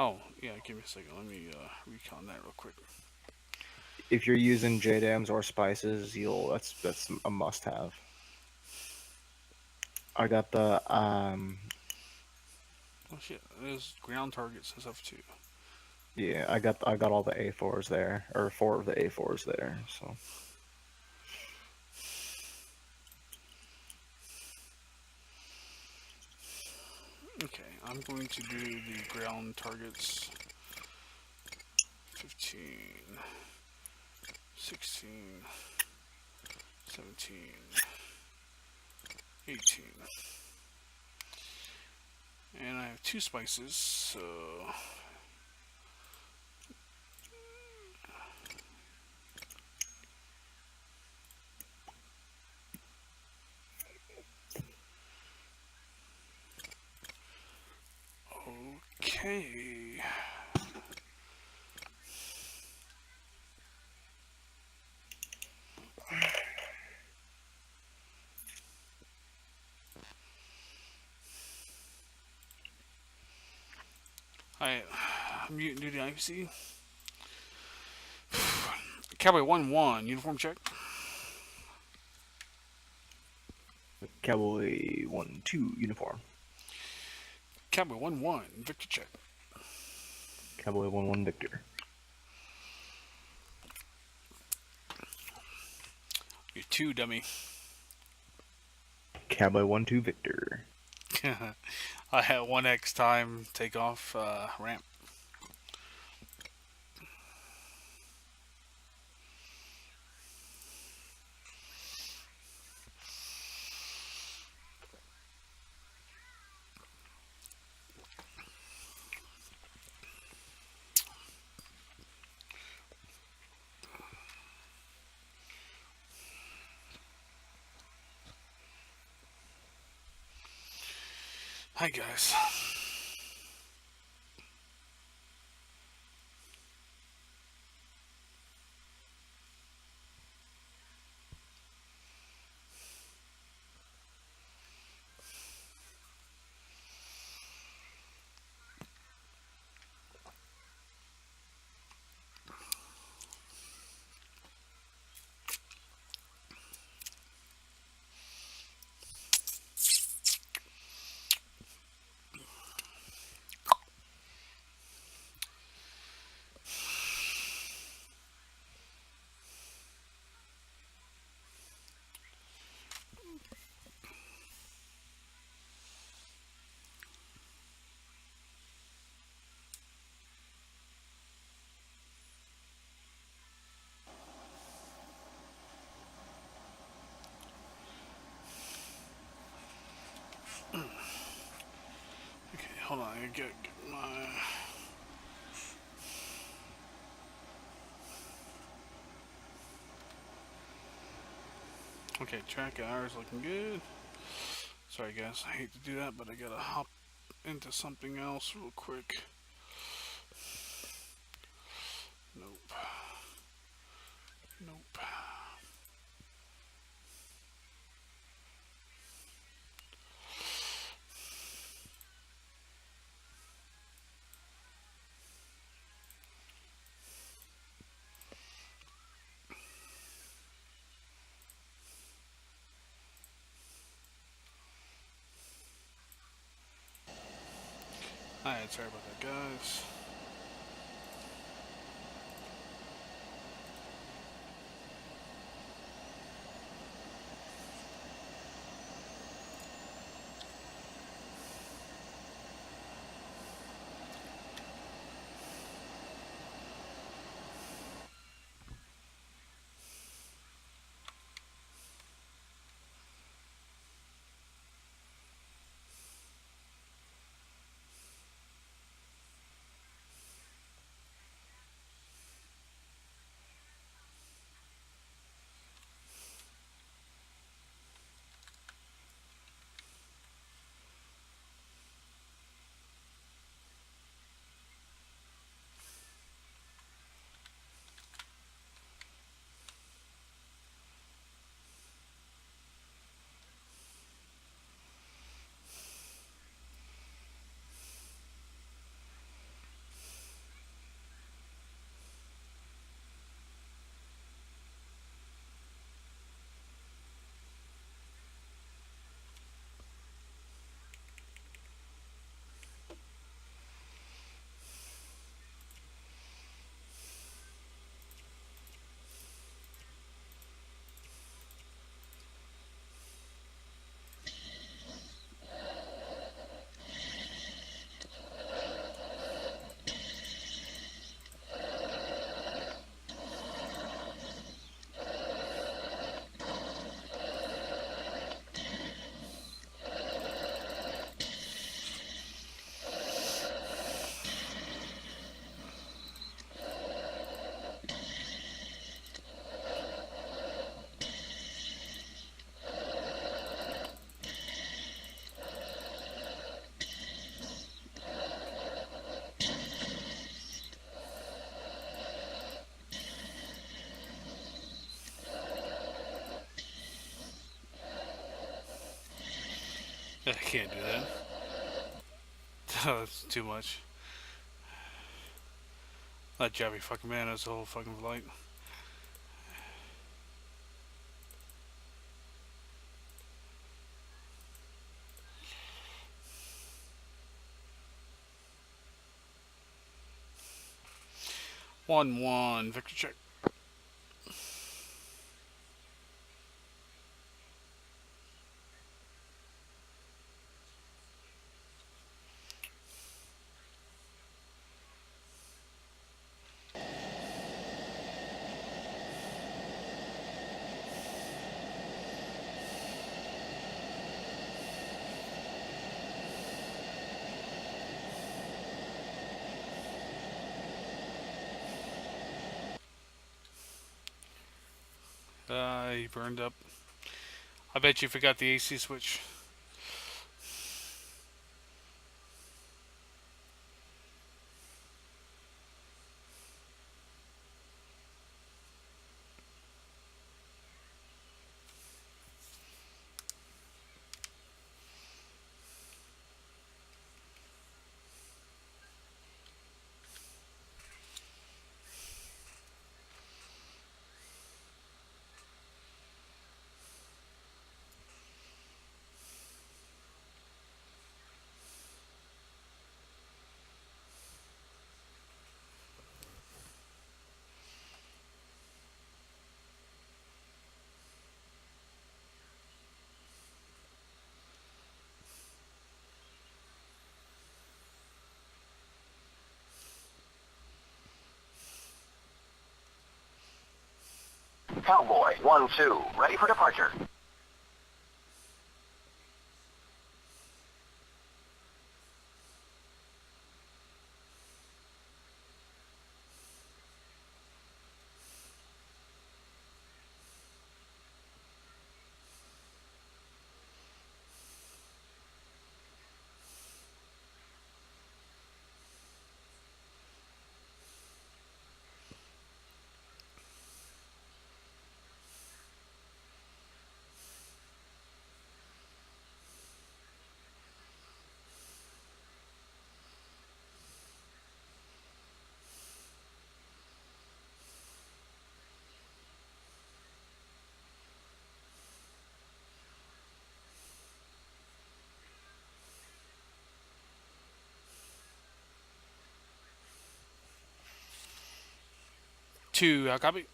Oh, yeah, give me a second. Let me recon that real quick. If you're using JDAMs or spices, that's a must have. I got the Oh shit, there's ground targets and stuff too. yeah, I got all the A4s there, or four of the A4s there. So Okay, I'm going to do the ground targets 15, 16, 17, 18. And I have two spices, so okay. I mute duty IPC. Cowboy 1-1, uniform check. Cowboy 1-2 uniform. Cowboy 1-1, Victor check. Cowboy 1-1 Victor. You're 2, dummy. Cowboy 1-2 Victor. I had 1x time takeoff ramp. Hi, guys. Okay, hold on. I get my. Okay, track hours looking good. Sorry, guys. I hate to do that, but I gotta hop into something else real quick. Nope. Nope. Alright, sorry about that, guys. can't do that. That's too much. That Jabby fucking man has the whole fucking flight. One. Victor check. He burned up. I bet you forgot the AC switch. Cowboy 1-2, ready for departure. Two. Copy.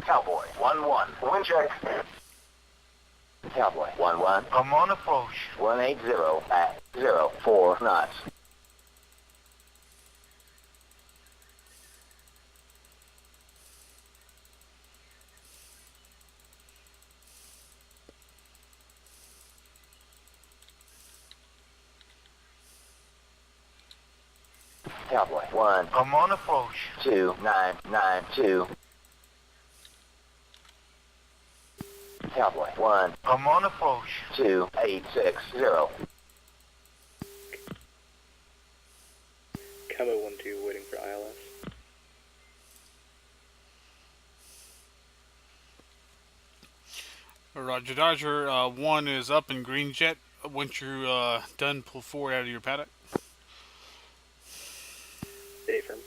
Cowboy 1-1, wind check. Cowboy 1-1. I'm on approach. 180 at 04 knots. Cowboy 1, I'm on approach. 2992. Cowboy 1, I'm on approach. 2860. Cabo 1-2 waiting for ILS. Roger Dodger. One is up in green jet. Once you're done, pull forward out of your paddock. Stay firm.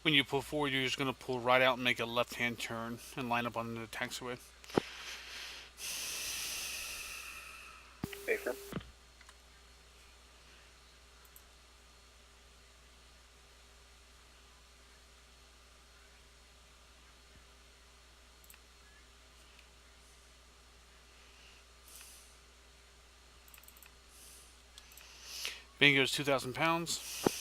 when you pull forward, you're just going to pull right out and make a left-hand turn and line up on the taxiway. Affirm. Bingo's 2,000 pounds.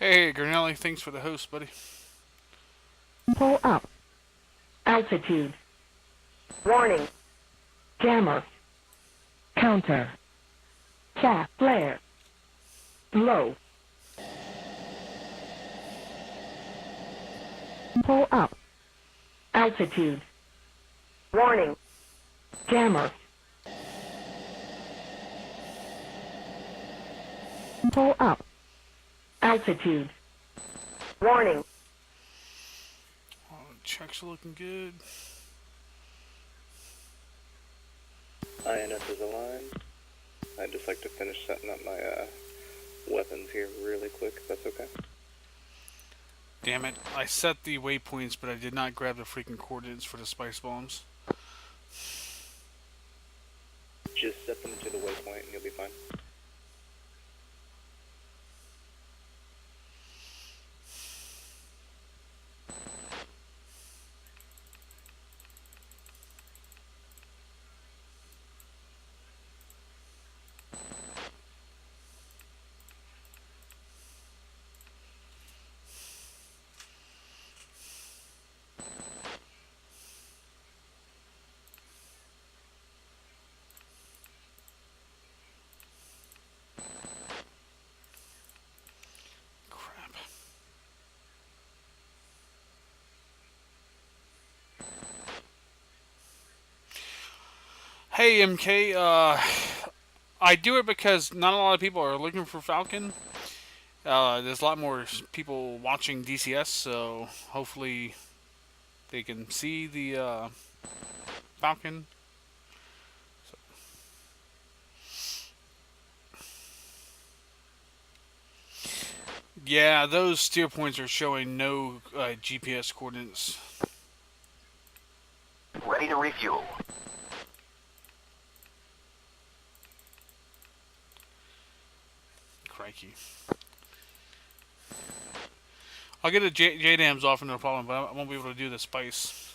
Hey, Granelli, thanks for the host, buddy. Pull up. Altitude. Warning. Jammer. Counter. Chaff flare. Low. Pull up. Altitude. Warning. Jammer. Pull up. Altitude. Warning. Checks are looking good. INS is aligned. I'd just like to finish setting up my weapons here really quick, if that's okay. Damn it. I set the waypoints, but I did not grab the freaking coordinates for the spice bombs. Just set them to the waypoint and you'll be fine. Crap. Hey, MK, I do it because not a lot of people are looking for Falcon. There's a lot more people watching DCS, so hopefully they can see the Falcon. Yeah, those steer points are showing no GPS coordinates. Ready to refuel. Crikey. I'll get the J-dams off, no problem, but I won't be able to do the spice.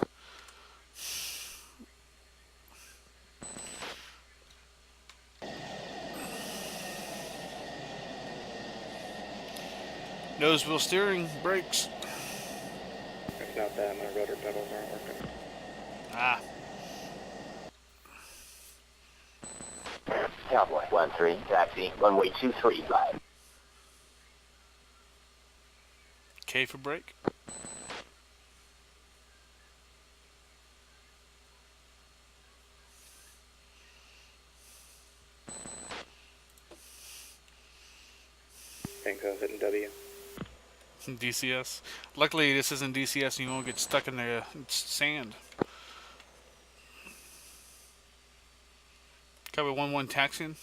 Nose wheel steering, brakes. If not that, my rudder pedals aren't working. Ah. Cowboy 1-3, taxi, runway 235. K for brake. Think I was hitting W. DCS. Luckily, this isn't DCS and you won't get stuck in the sand. Cover 1-1 taxiing.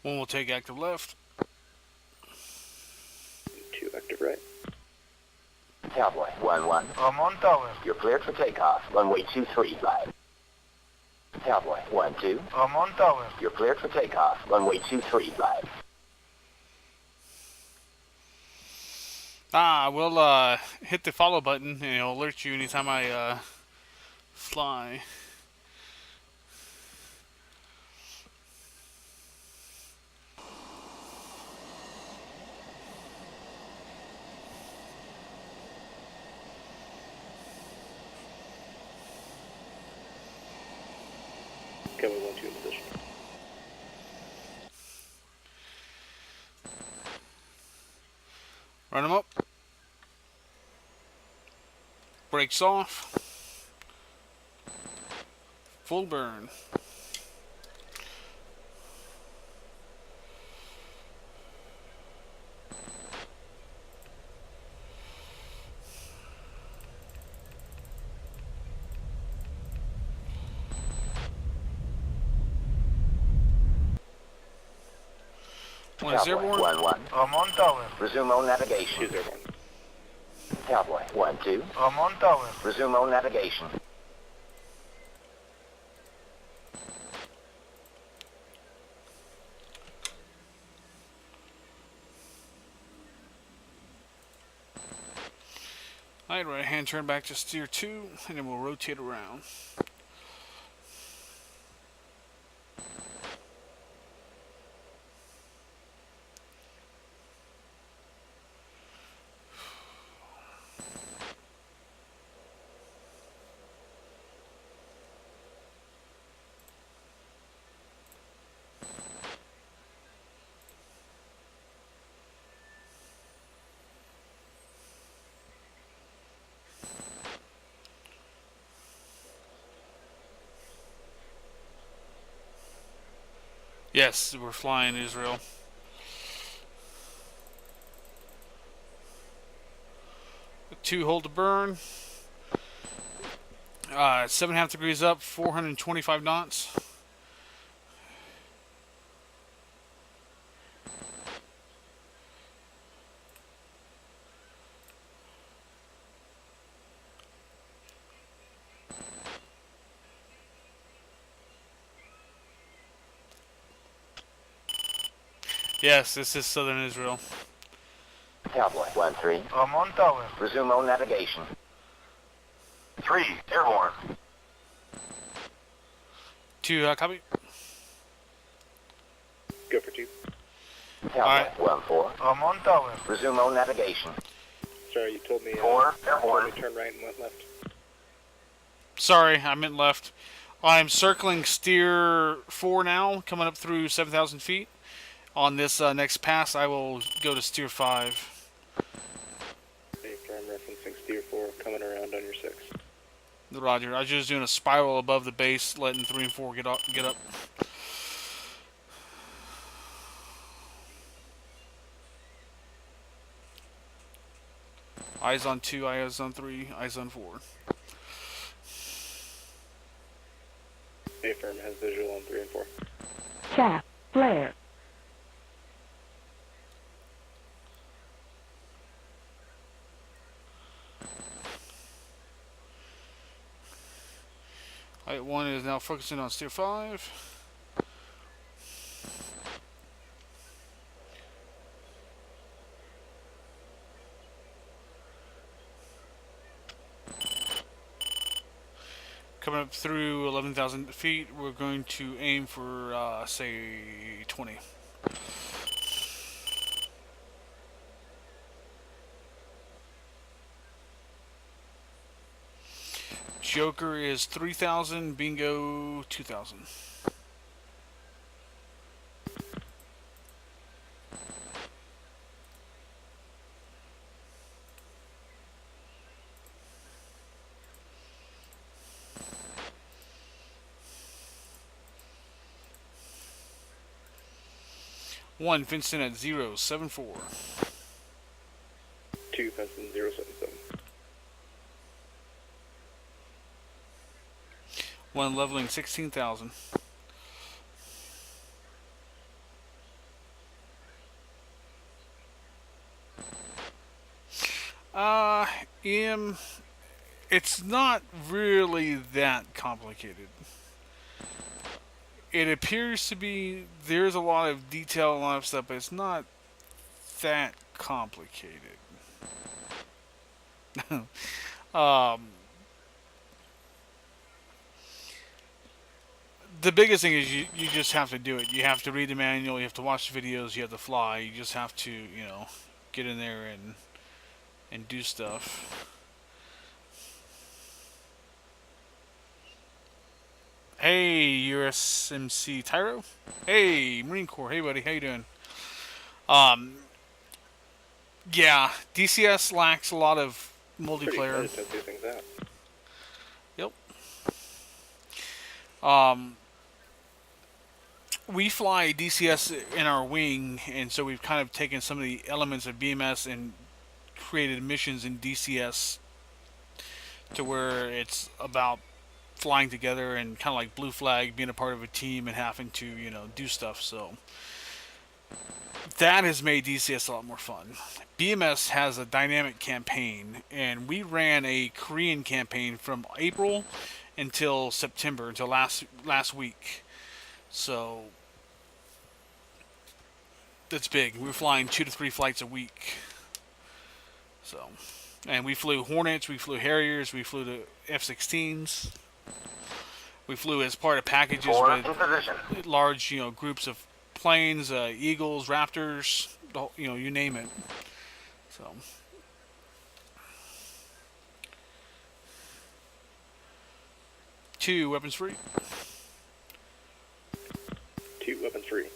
One will take active left. 2 active right. Cowboy 1-1. I'm on tower. You're cleared for takeoff. Runway 23, bye. Cowboy 1-2. I'm on tower. You're cleared for takeoff. Runway 23, bye. We'll hit the follow button and it'll alert you anytime I fly. Cowboy 1-2 in position. Run them up. Brakes off. Full burn. One is Cowboy airborne. 1-1. I'm on tower. Resume on navigation. 2's airborne. Cowboy 1-2. I'm on tower. Resume on navigation. Alright, right hand turn back to steer 2, and then we'll rotate around. Yes, we're flying Israel. Two hold to burn. 7.5 degrees up, 425 knots. Yes, this is southern Israel. Cowboy 1-3. I'm on tower. Resume on navigation. 3, airborne. 2, copy. Go for 2. Cowboy Alright. 1-4. I'm on tower. Resume on navigation. Sorry, you told me, 4, told airborne. me turn right and went left. Sorry, I meant left. I'm circling steer 4 now, coming up through 7,000 feet. On this next pass, I will go to steer 5. After I'm referencing steer 4, coming around on your 6. Roger. I was just doing a spiral above the base, letting 3 and 4 get up. Eyes on 2, eyes on 3, eyes on 4. A-firm has visual on 3 and 4. Chaff, flare. Light 1 is now focusing on steer 5. Coming up through 11,000 feet, we're going to aim for, say, 20. Joker is 3,000, Bingo 2,000. One, Vincent at 074. 2, Fenton 077. One, leveling 16,000. It's not really that complicated. It appears to be there's a lot of detail, a lot of stuff, but it's not that complicated. um, the biggest thing is you just have to do it. You have to read the manual. You have to watch the videos. You have to fly. You just have to get in there and do stuff. Hey, USMC Tyro. Hey, Marine Corps. Hey, buddy. How you doing? Um, yeah, DCS lacks a lot of Pretty multiplayer. excited to test these things out. Yep. We fly DCS in our wing, and so we've kind of taken some of the elements of BMS and created missions in DCS to where it's about flying together and kind of like Blue Flag, being a part of a team and having to, do stuff. So that has made DCS a lot more fun. BMS has a dynamic campaign, and we ran a Korean campaign from April until September, until last week. So that's big. We were flying 2 to 3 flights a week. So, and we flew Hornets, we flew Harriers, we flew the F-16s. We flew as part of packages with large, groups of planes, Eagles, Raptors, you name it. So, 2 weapons free. 2 weapons free.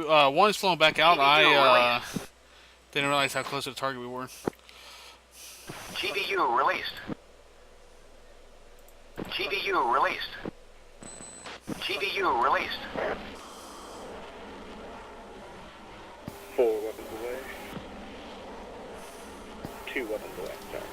One is flown back out. I didn't realize how close to the target we were. GBU released. GBU released. GBU released. 4 weapons away. 2 weapons away, sorry.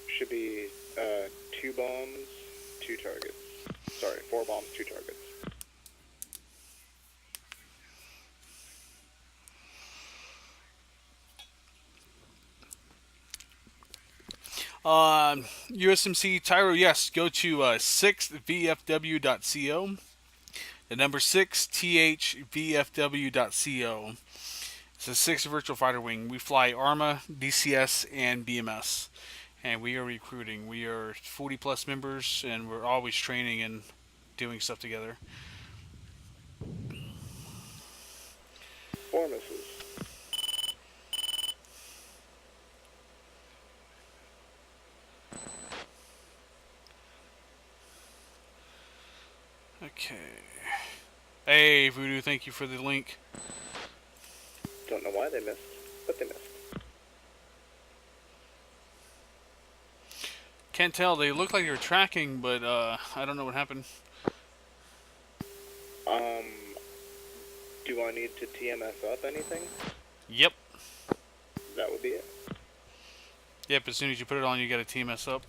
Should be 2 bombs, 2 targets. Sorry, 4 bombs, 2 targets. USMC Tyro, yes, go to 6vfw.co. The number 6thvfw.co. It's a 6 virtual fighter wing. We fly ARMA, DCS, and BMS. And we are recruiting. We are 40 plus members, and we're always training and doing stuff together. 4 misses. Okay. Hey, Voodoo, thank you for the link. Don't know why they missed, but they missed. Can't tell. They look like they're tracking, but I don't know what happened. Do I need to TMS up anything? Yep. That would be it. Yep, as soon as you put it on, you got a TMS up.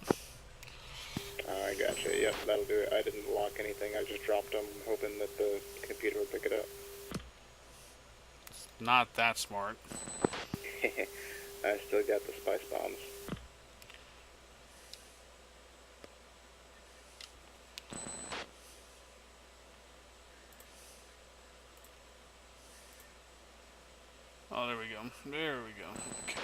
I gotcha. Yep, that'll do it. I didn't lock anything. I just dropped them, hoping that the computer would pick it up. Not that smart. I still got the spice bombs. Oh, there we go. There we go. Okay.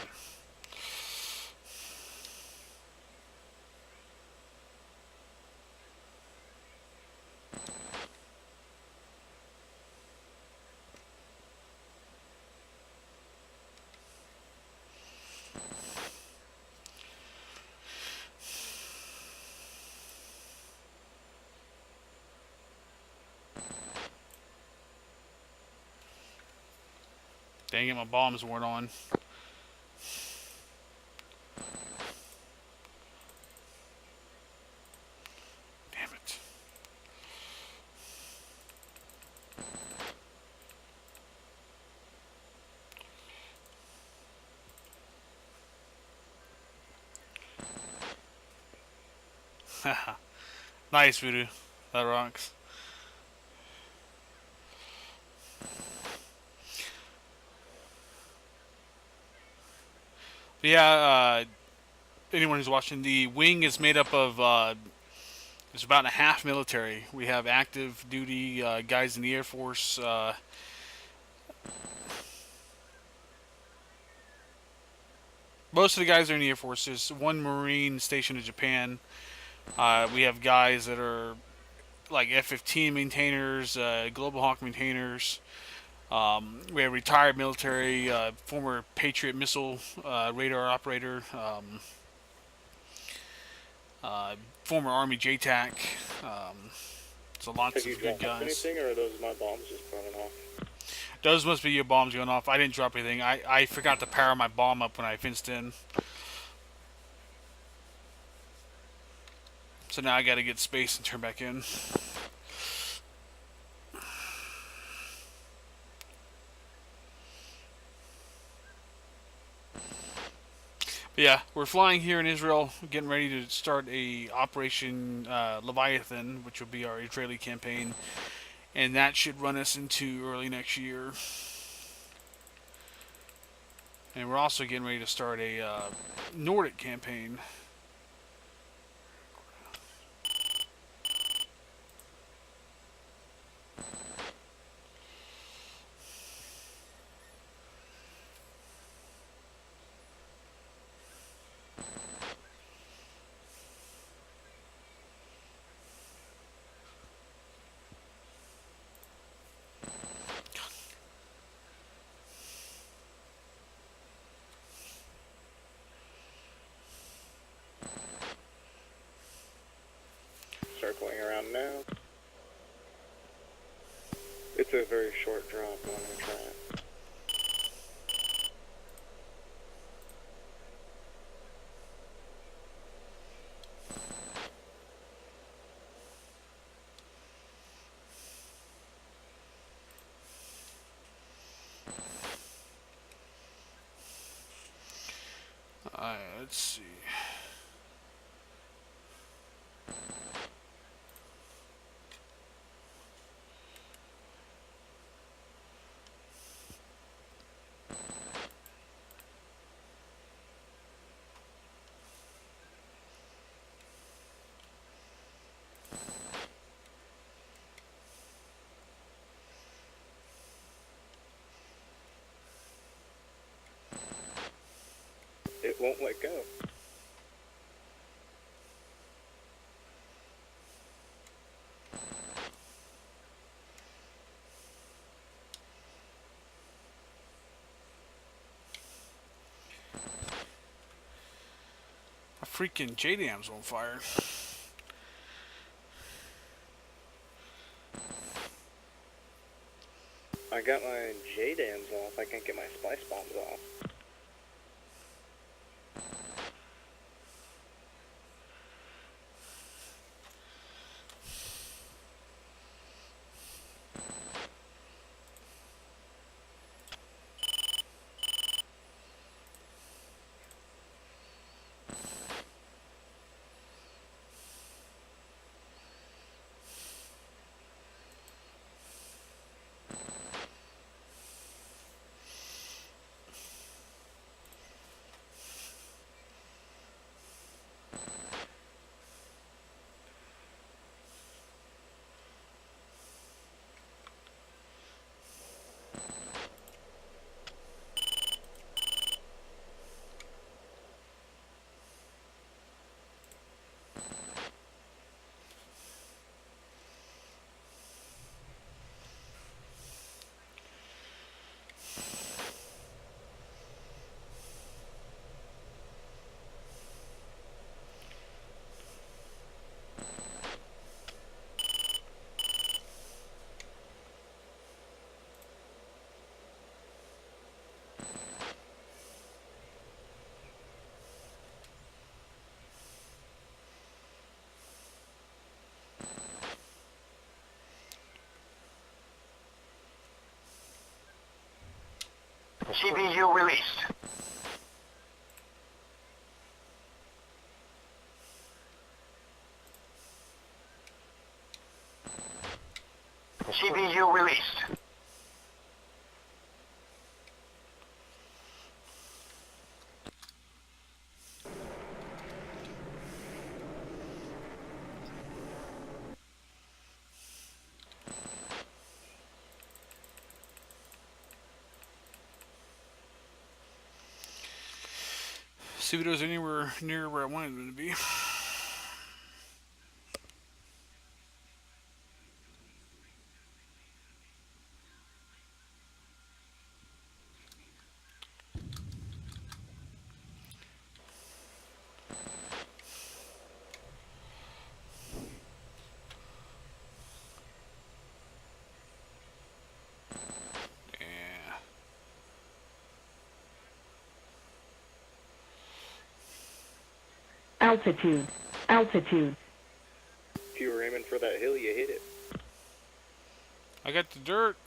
Dang it, my bombs weren't on. Nice, Voodoo. That rocks. But yeah, anyone who's watching, the wing is made up of it's about a half military. We have active duty guys in the Air Force. Most of the guys are in the Air Force. There's one Marine stationed in Japan. We have guys that are like F-15 maintainers, Global Hawk maintainers. We have retired military, former Patriot missile radar operator, uh, former Army JTAC. So lots Have you of good dropped guys. anything, or are those my bombs just going off? Those must be your bombs going off. I didn't drop anything. I forgot to power my bomb up when I fenced in. So now I gotta get space and turn back in. But yeah, we're flying here in Israel, getting ready to start a Operation Leviathan, which will be our Israeli campaign, and that should run us into early next year. And we're also getting ready to start a Nordic campaign. Circling around now. It's a very short drop. I'm gonna try it. Let's see. It won't let go. A freaking JDAM's on fire. I got my J-dams off. I can't get my splice bombs off. CBU released. CBU released. See if it was anywhere near where I wanted it to be. Yeah. Altitude. Altitude. If you were aiming for that hill, you hit it. I got the dirt.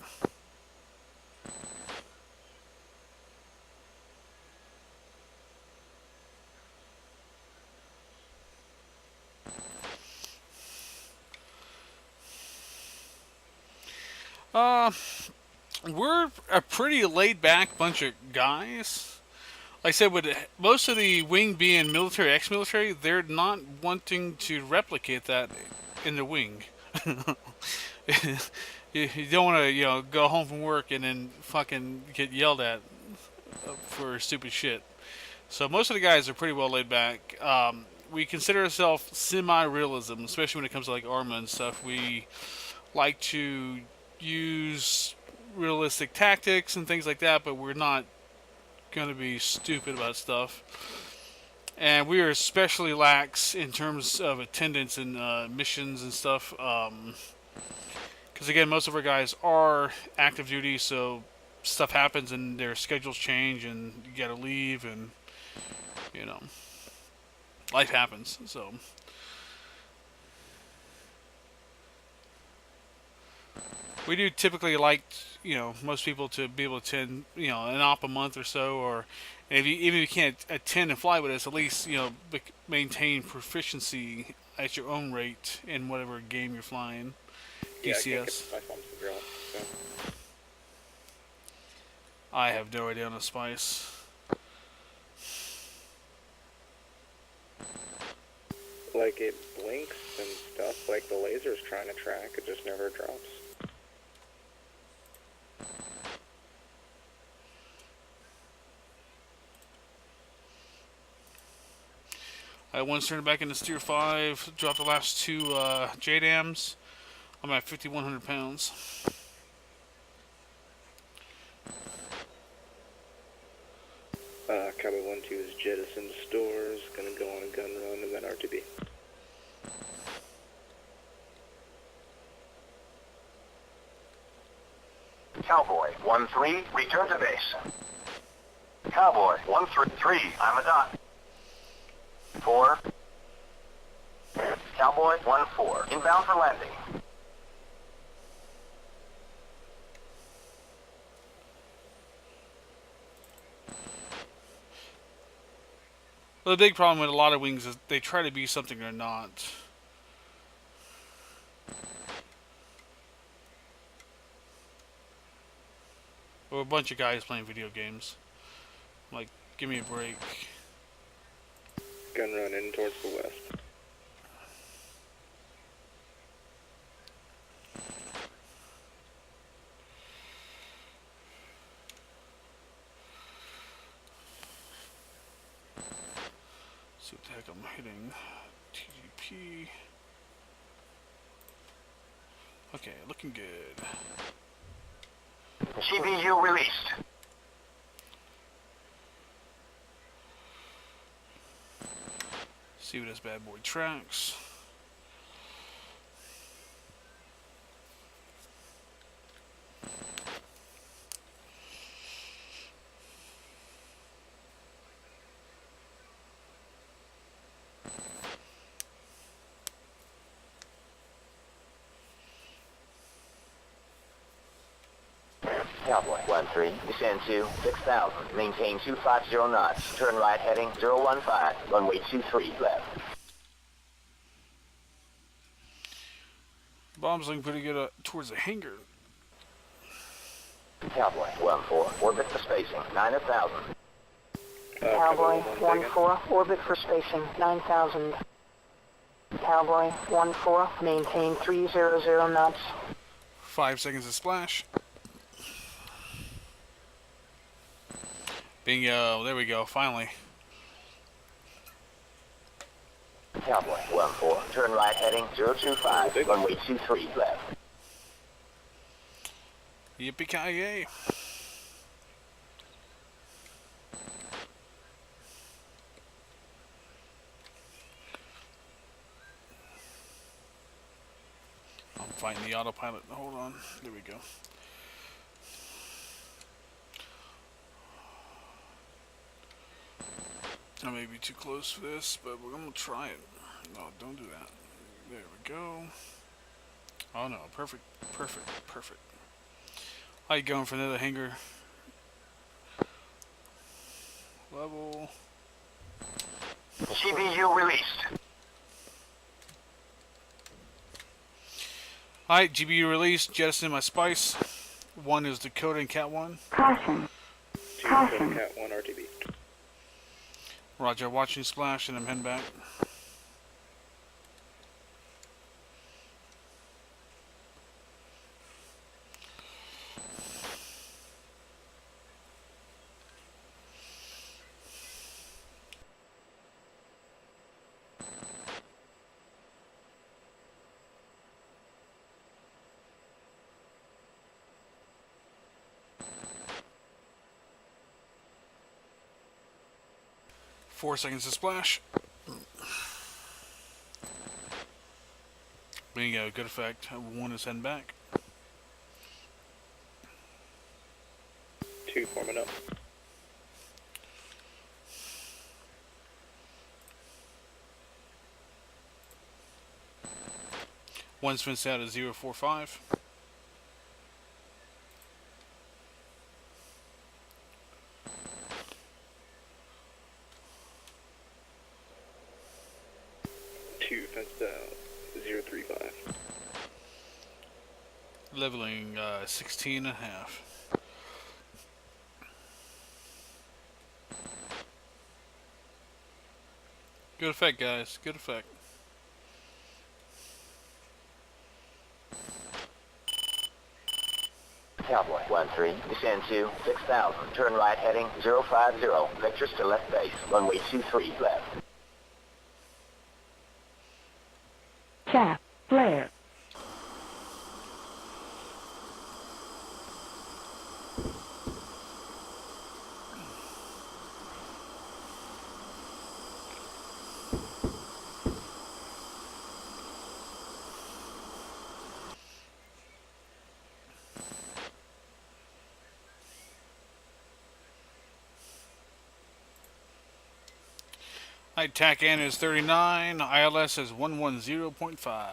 Uh, we're a pretty laid back bunch of guys. Like I said, with most of the wing being military, ex-military, they're not wanting to replicate that in the wing. You don't want to, go home from work and then fucking get yelled at for stupid shit. So most of the guys are pretty well laid back. We consider ourselves semi-realism, especially when it comes to like arma and stuff. We like to use realistic tactics and things like that, but we're not going to be stupid about stuff. And we are especially lax in terms of attendance and missions and stuff. Because again, most of our guys are active duty, so stuff happens and their schedules change and you got to leave and, life happens. So we do typically like, most people to be able to attend, an op a month or so, or even if you can't attend and fly with us, at least, maintain proficiency at your own rate in whatever game you're flying. Yeah, I can't get the DCS. spice bombs to drop. So. I have no idea on the spice. Like, it blinks and stuff, like the laser's trying to track, it just never drops. I once turned back into Steer 5, dropped the last two JDAMs. I'm at 5,100 pounds. Cowboy 1-2 is jettisoned stores, gonna go on a gun run and then RTB. Cowboy 1-3, return to base. Cowboy 1-3, I'm a dot. 4. Cowboy 1-4, inbound for landing. Well, the big problem with a lot of wings is they try to be something they're not. We're a bunch of guys playing video games. Like, give me a break. Gun run in towards the west. See what the heck I'm hitting. TDP. Okay, looking good. GBU released. See what this bad boy tracks. Cowboy 1-3, descend to 6,000, maintain 250 knots, turn right heading 015, runway 23 left. Bomb's looking pretty good towards the hangar. Cowboy 1-4, orbit for spacing 9,000. Cowboy 1-4, orbit for spacing 9,000. Cowboy 1-4, maintain 300 knots. 5 seconds to splash. Bingo. There we go. Finally. Cowboy 1-4, turn right heading 025, runway 23 left. Yippee-ki-yay. I'm fighting the autopilot. Hold on. There we go. I may be too close for this, but we're going to try it. No, don't do that. There we go. Oh no, perfect, perfect, perfect. How you going for another hangar? Level. GBU released. Alright, GBU released, jettison my spice. 1 is Dakota and Cat 1. Caution. 2 Caution. Cat 1 RTB. Roger, watching splash and I'm heading back. Four seconds to splash. Bingo, good effect. 1 is heading back. 2 forming up. One's been set at 045. Fenced out 035. Leveling 16 and a half. Good effect, guys. Good effect. Cowboy 1-3, descend to 6,000, turn right heading 050, vectors to left base, runway 23 left. Chaff. Flare. Alright, TACAN is 39, ILS is 110.5.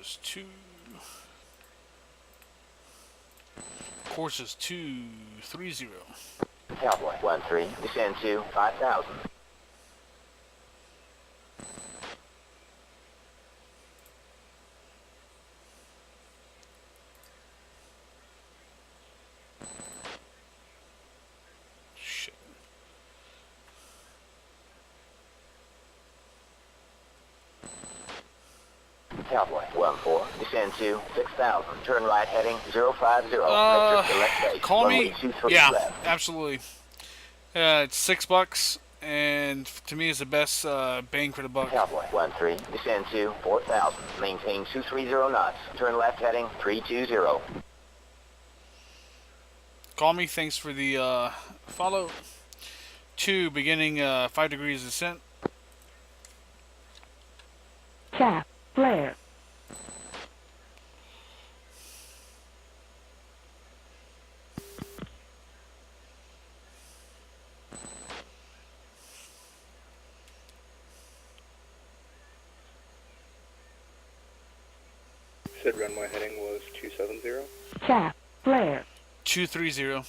Is 2. Course is 230. Cowboy 1-3, descend to 5,000. Shit. Cowboy 1-4, descend to 6,000, turn right heading 050, vectors to left base, Call runway me? 23 Yeah, left. absolutely. It's $6, and to me, it's the best bang for the buck. Cowboy 1-3, descend to 4,000, maintain 230 knots, turn left heading 320. Call me. Thanks for the follow. 2, beginning 5 degrees descent. Chaff. Flare. said runway heading was 270. Chaff, flare. 230.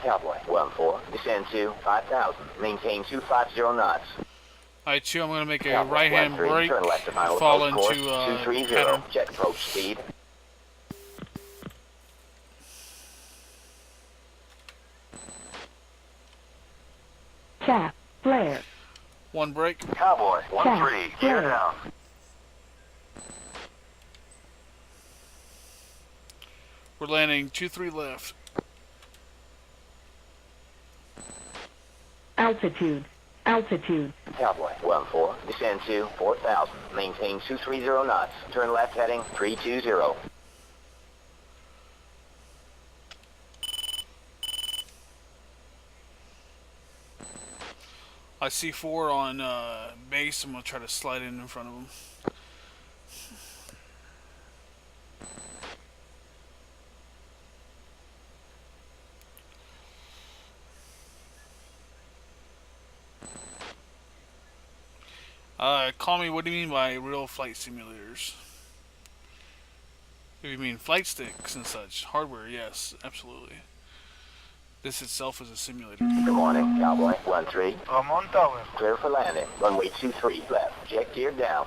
Cowboy 1-4, descend to 5,000, maintain 250 knots. Alright, 2, I'm going to make a Cowboy right-hand 1-3, brake, turn left to final fall approach course, into 230, header. jet approach speed. Chaff, flare. 1 brake. Cowboy 1-3, gear Yeah. down. We're landing 2-3 left. Altitude, altitude. Cowboy 1-4, descend to 4,000, maintain 230 knots, turn left heading 320. I see 4 on base. I'm going to try to slide in front of them. Call me, what do you mean by real flight simulators? If you mean flight sticks and such, hardware, yes, absolutely. This itself is a simulator. Good morning, Cowboy 1-3, Ramon Tower. clear for landing, runway 23 left, jet gear down.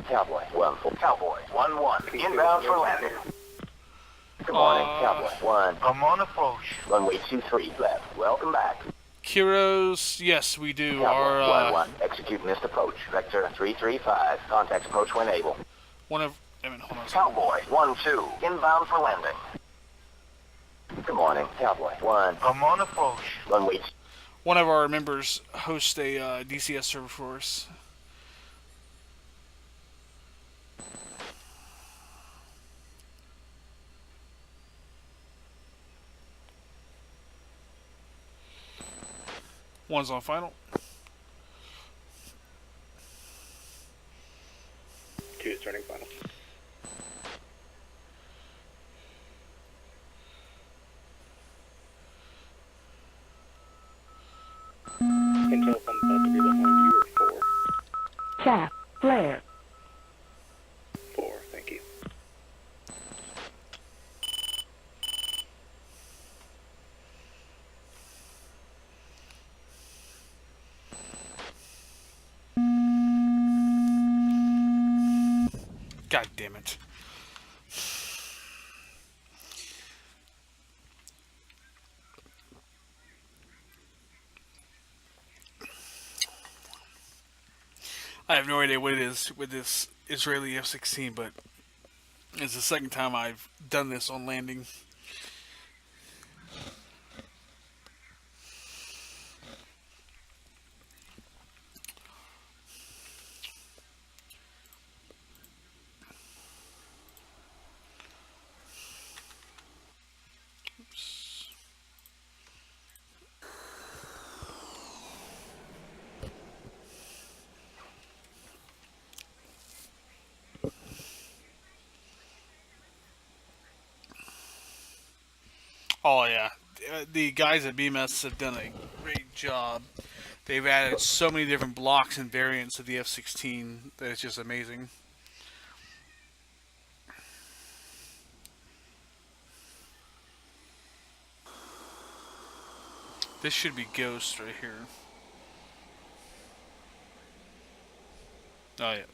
Cowboy 1-4, Cowboy 1-1, inbound for landing. Good morning, Cowboy 1, Ramon approach. runway 23 left, welcome back. Kiros, yes, we do. Cowboy Our 1-1, execute missed approach, vector 335, contact approach when able. one of. I mean, hold on a second. Cowboy 1-2, inbound for landing. Good morning, Cowboy 1, Ramon approach. runway One of our members hosts a DCS server for us. One's on final. 2 is turning final. Can tell if I'm about to be behind you or 4. Chaff, flare. 4, thank you. God damn it. I have no idea what it is with this Israeli F-16, but it's the second time I've done this on landing. Oops. Oh yeah, the guys at BMS have done a great job. They've added so many different blocks and variants of the F-16 that it's just amazing. This should be Ghost right here. Oh yeah.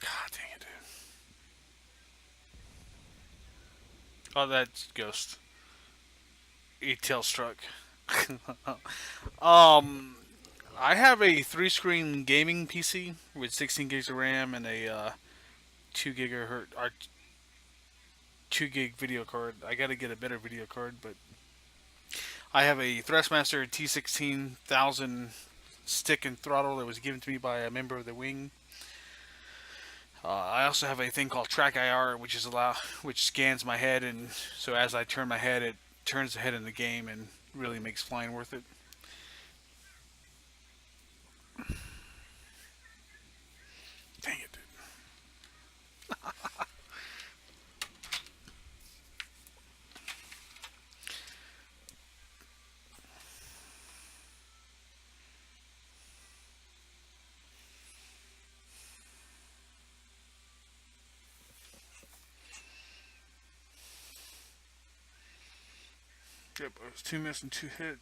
God dang it, dude. Oh, that's Ghost. E-tail struck. I have a 3-screen gaming PC with 16 gigs of RAM and a 2 gigahertz or 2 gig video card. I got to get a better video card, but I have a Thrustmaster T-16,000 stick and throttle that was given to me by a member of the wing. I also have a thing called Track IR, which scans my head, and so as I turn my head, it turns the head in the game and really makes flying worth it. Dang it, dude. Yep, I was 2 miss and 2 hit.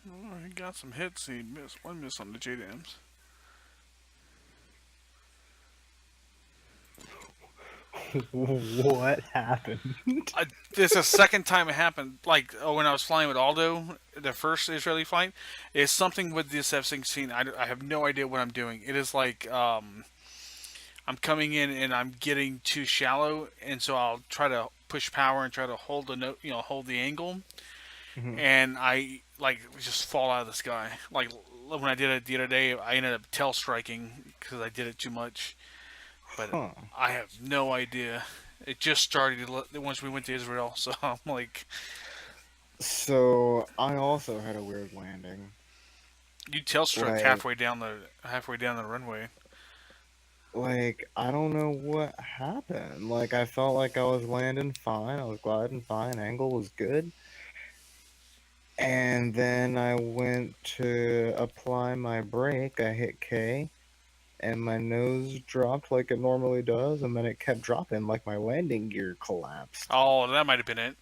Oh, he got some hits. He missed 1 miss on the JDAMs. What happened? This is the second time it happened. Like when I was flying with Aldo, the first Israeli flight, is something with this F-16. I have no idea what I'm doing. It is like I'm coming in and I'm getting too shallow, and so I'll try to push power and try to hold the note, hold the angle, Mhm. and I like just fall out of the sky. Like when I did it the other day, I ended up tail striking because I did it too much. But Huh. I have no idea. It just started once we went to Israel, so I'm like, So I also had a weird landing. you tail struck Like, halfway down the runway. I don't know what happened. Like, I felt like I was landing fine. I was gliding fine. Angle was good. And then I went to apply my brake. I hit K, and my nose dropped like it normally does, and then it kept dropping like my landing gear collapsed. Oh, that might have been it.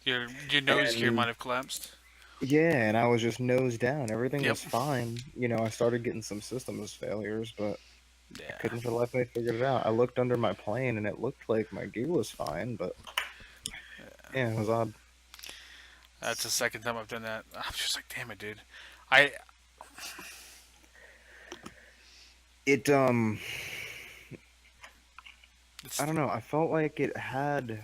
Your nose gear might And have collapsed. yeah, and I was just nose down. Everything Yep. was fine. I started getting some systems failures, but I Yeah. couldn't for the life of me figure it out. I looked under my plane, and it looked like my gear was fine, but yeah, it was odd. That's the second time I've done that. I'm just like, damn it, dude. I It it's I don't know. I felt like it had.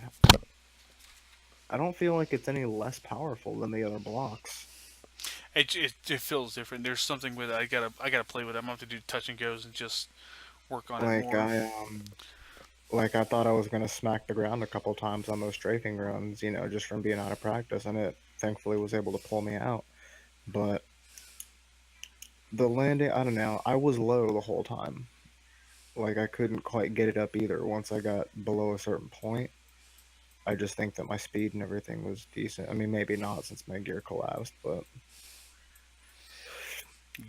I don't feel like it's any less powerful than the other blocks. it feels different. There's something with it. I gotta play with it. I'm gonna have to do touch and goes and just work on it Like more. I thought I was gonna smack the ground a couple times on those strafing runs, just from being out of practice, and it thankfully was able to pull me out. But the landing, I don't know. I was low the whole time. Like I couldn't quite get it up either. Once I got below a certain point, I just think that my speed and everything was decent. I mean, maybe not since my gear collapsed, but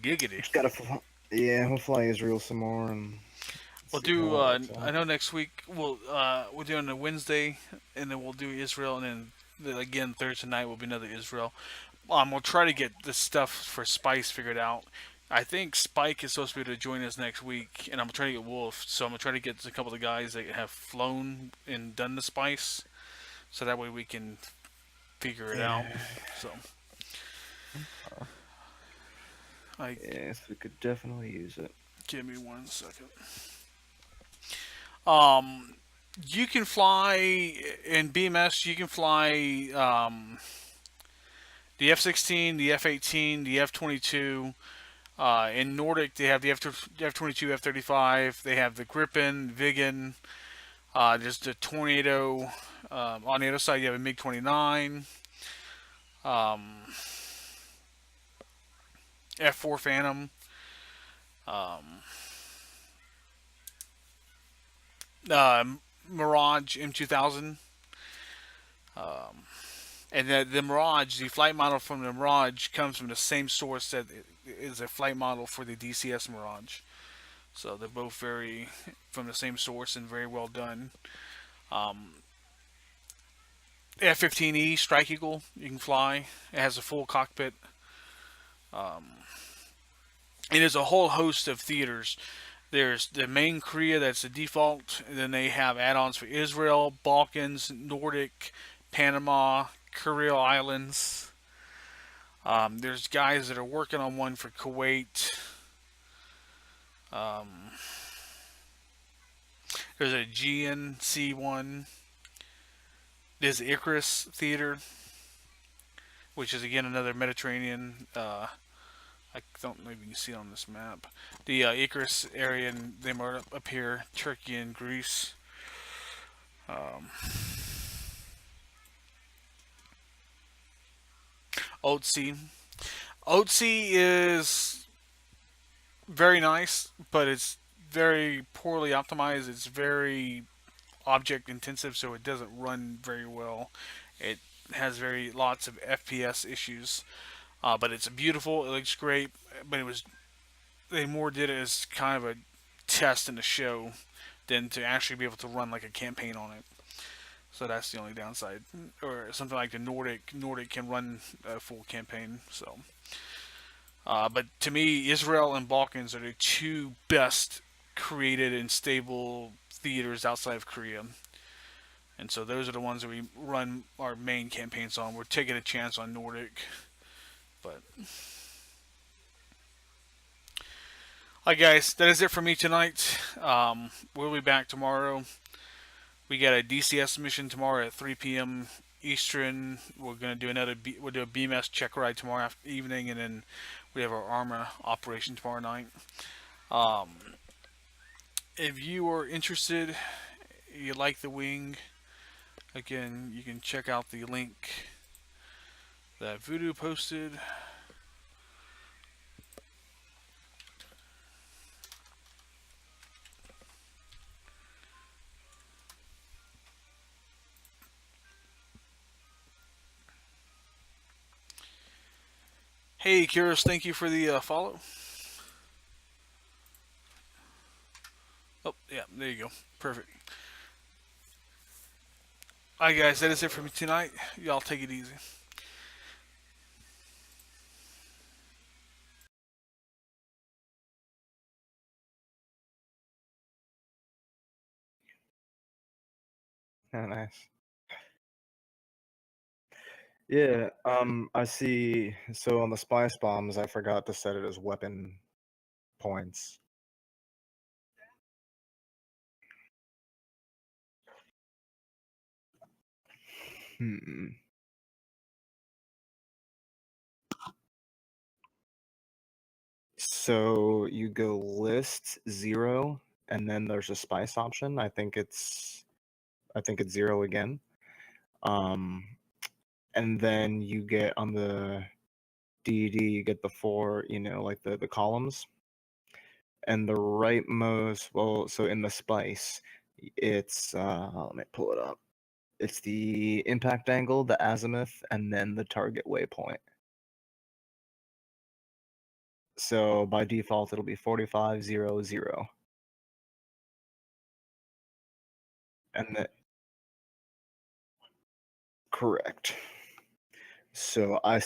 Giggity. just gotta fly. Yeah, we'll fly Israel some more and We'll see do. how it works I out. know next week we'll do on a Wednesday, and then we'll do Israel, and then again Thursday night will be another Israel. We'll try to get the stuff for Spice figured out. I think Spike is supposed to be able to join us next week, and I'm gonna try to get Wolf. So I'm gonna try to get a couple of guys that have flown and done the Spice, so that way we can figure it out. Yeah. So I Yes, we could definitely use it. give me 1 second. You can fly in BMS. You can fly the F-16, the F-18, the F-22. In Nordic, they have the F-22, F-35. They have the Gripen, Viggen. There's the Tornado. On the other side, you have a MiG-29. Um, F-4 Phantom. Um, uh, Mirage M2000. And the Mirage, the flight model from the Mirage comes from the same source that is a flight model for the DCS Mirage. So they're both very from the same source and very well done. Um, F-15E Strike Eagle, you can fly. It has a full cockpit. It is a whole host of theaters. There's the main Korea that's the default, and then they have add-ons for Israel, Balkans, Nordic, Panama, Kuril Islands. There's guys that are working on one for Kuwait. Um, there's a GNC one. There's Icarus Theater, which is again another Mediterranean. I don't know if you can see it on this map. The Icarus area, and them are up here, Turkey and Greece. Um, OTC. OTC is very nice, but it's very poorly optimized. It's very object intensive, so it doesn't run very well. It has very lots of FPS issues, but it's beautiful. It looks great, but it was they more did it as kind of a test and a show than to actually be able to run like a campaign on it. So that's the only downside. Or something like the Nordic can run a full campaign. So, but to me, Israel and Balkans are the two best created and stable theaters outside of Korea. And so those are the ones that we run our main campaigns on. We're taking a chance on Nordic, but. Hi guys, that is it for me tonight. We'll be back tomorrow. We got a DCS mission tomorrow at 3 p.m. Eastern. We're gonna do we'll do a BMS check ride tomorrow evening, and then we have our armor operation tomorrow night. Um, if you are interested, you like the wing, again, you can check out the link that Voodoo posted. Hey, Kyrus, thank you for the follow. Oh, yeah, there you go. Perfect. Alright, guys, that is it for me tonight. Y'all take it easy. Oh, nice. Yeah, I see. So on the spice bombs, I forgot to set it as weapon points. Hmm. So you go list 0, and then there's a spice option. I think it's 0 again. And then you get on the DED, you get the 4, like the columns. And the rightmost, well, so in the spice, it's let me pull it up. It's the impact angle, the azimuth, and then the target waypoint. So by default, it'll be 4500. And that correct. So I